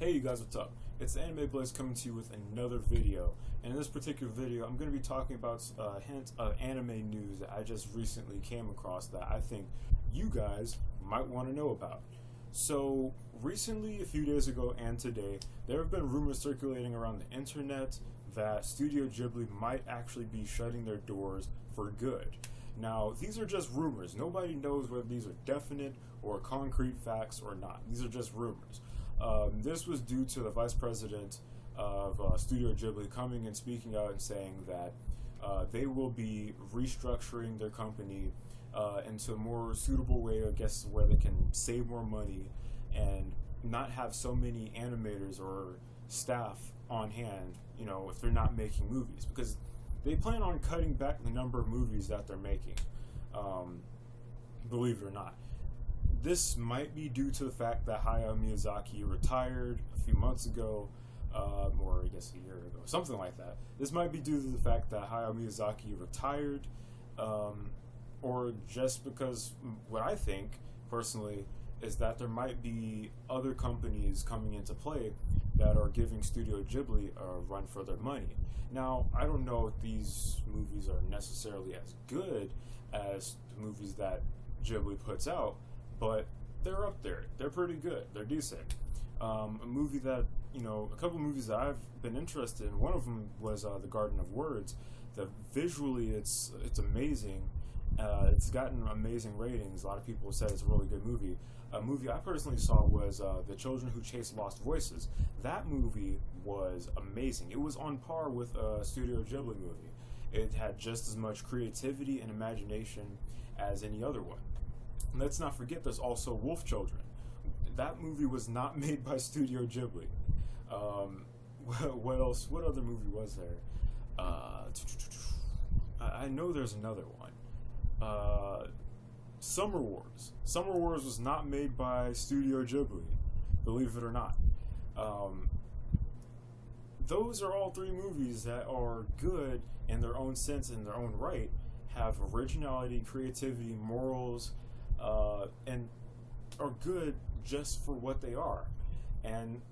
Hey you guys, what's up? It's the Anime Blaze coming to you with another video. And in this particular video, I'm going to be talking about a hint of anime news that I just recently came across that I think you guys might want to know about. So, recently, a few days ago and today, there have been rumors circulating around the internet that Studio Ghibli might actually be shutting their doors for good. Now, these are just rumors. Nobody knows whether these are definite or concrete facts or not. These are just rumors. This was due to the vice president of Studio Ghibli coming and speaking out and saying that they will be restructuring their company into a more suitable way, I guess, where they can save more money and not have so many animators or staff on hand, if they're not making movies. Because they plan on cutting back the number of movies that they're making, believe it or not. This might be due to the fact that Hayao Miyazaki retired a few months ago, or I guess a year ago, something like that. This might be due to the fact that Hayao Miyazaki retired, or just because what I think, personally, is that there might be other companies coming into play that are giving Studio Ghibli a run for their money. Now, I don't know if these movies are necessarily as good as the movies that Ghibli puts out, but they're up there. They're pretty good. They're decent. A movie that, a couple movies that I've been interested in, one of them was The Garden of Words. Visually, it's amazing. It's gotten amazing ratings. A lot of people said it's a really good movie. A movie I personally saw was The Children Who Chase Lost Voices. That movie was amazing. It was on par with a Studio Ghibli movie. It had just as much creativity and imagination as any other one. Let's not forget there's also Wolf Children. That movie was not made by Studio Ghibli. What else? What other movie was there? I know there's another one. Summer Wars. Summer Wars was not made by Studio Ghibli, believe it or not. Those are all three movies that are good in their own sense, in their own right, have originality, creativity, morals, and are good just for what they are. And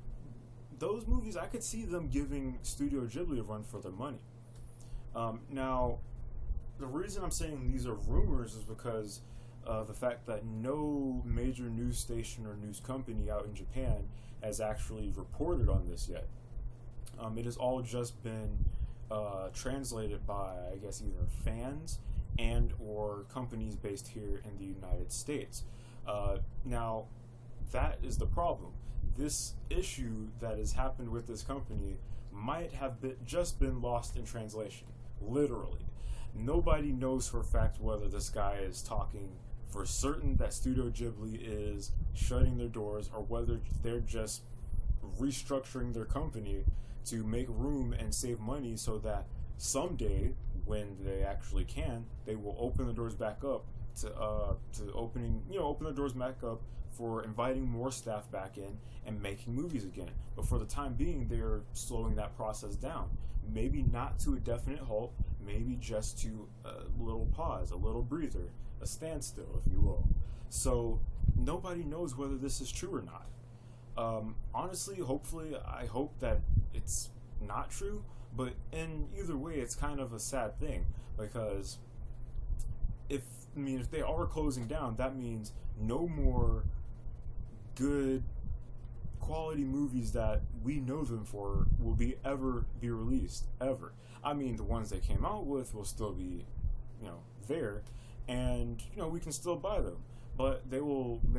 those movies, I could see them giving Studio Ghibli a run for their money. Now, the reason I'm saying these are rumors is because the fact that no major news station or news company out in Japan has actually reported on this yet. It has all just been translated by, I guess, either fans and or companies based here in the United States. Now, that is the problem. This issue that has happened with this company might have just been lost in translation, literally. Nobody knows for a fact whether this guy is talking for certain that Studio Ghibli is shutting their doors or whether they're just restructuring their company to make room and save money so that someday, when they actually can, they will open the doors back up to open the doors back up for inviting more staff back in and making movies again. But for the time being, they're slowing that process down. Maybe not to a definite halt, maybe just to a little pause, a little breather, a standstill, if you will. So nobody knows whether this is true or not. Honestly, hopefully, I hope that it's not true, but in either way, it's kind of a sad thing, because if they are closing down, that means no more good quality movies that we know them for will ever be released, ever. I mean, the ones they came out with will still be, there, and we can still buy them, but they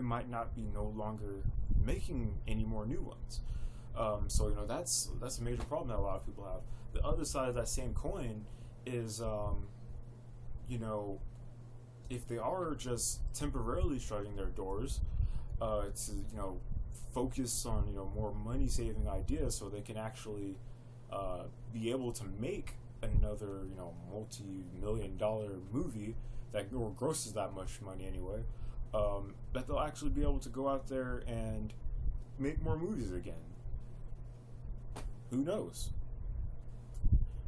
might not be no longer making any more new ones. So that's a major problem that a lot of people have. The other side of that same coin is, if they are just temporarily shutting their doors to focus on more money saving ideas, so they can actually be able to make another multi-million-dollar movie that grosses that much money anyway, that they'll actually be able to go out there and make more movies again. Who knows?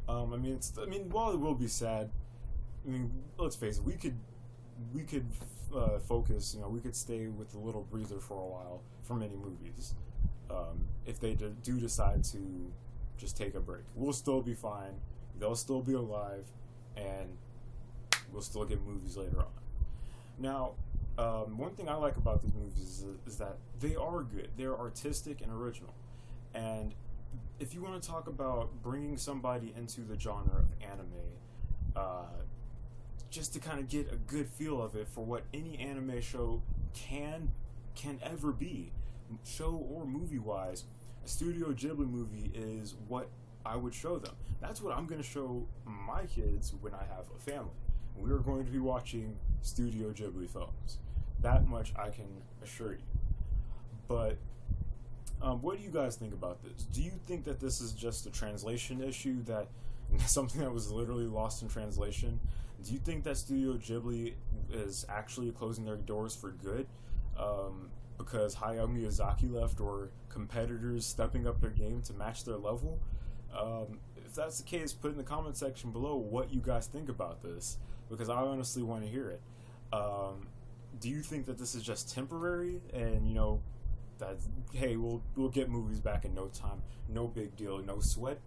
While it will be sad, let's face it, we could focus, we could stay with a little breather for a while for many movies. if they do decide to just take a break. We'll still be fine. They'll still be alive, and we'll still get movies later on. Now, one thing I like about these movies is that they are good. They're artistic and original. And if you want to talk about bringing somebody into the genre of anime, just to kind of get a good feel of it for what any anime show can ever be, show or movie-wise, a Studio Ghibli movie is what I would show them. That's what I'm going to show my kids when I have a family. We are going to be watching Studio Ghibli films. That much I can assure you. But what do you guys think about this? Do you think that this is just a translation issue, that something that was literally lost in translation? Do you think that Studio Ghibli is actually closing their doors for good because Hayao Miyazaki left, or competitors stepping up their game to match their level? If that's the case, put in the comment section below what you guys think about this, because I honestly want to hear it. Do you think that this is just temporary, and that, hey, we'll get movies back in no time, no big deal, no sweat?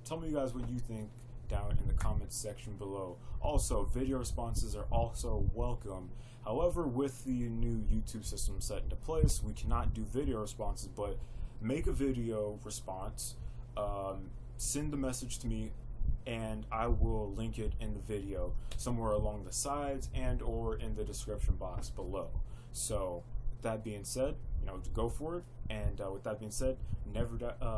Tell me, you guys, what you think down in the comments section below. Also, video responses are also welcome. However, with the new YouTube system set into place, we cannot do video responses, but make a video response, send the message to me, and I will link it in the video somewhere along the sides and or in the description box below. So, with that being said, go for it. And with that being said, this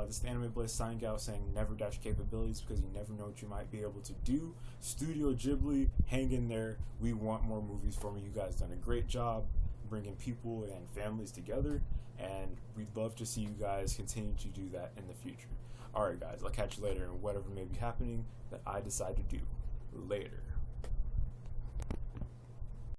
is the Anime Blaze signing out, saying never doubt your capabilities, because you never know what you might be able to do. Studio Ghibli, hang in there. We want more movies from you. You guys done a great job bringing people and families together, and we'd love to see you guys continue to do that in the future. Alright guys, I'll catch you later in whatever may be happening that I decide to do later.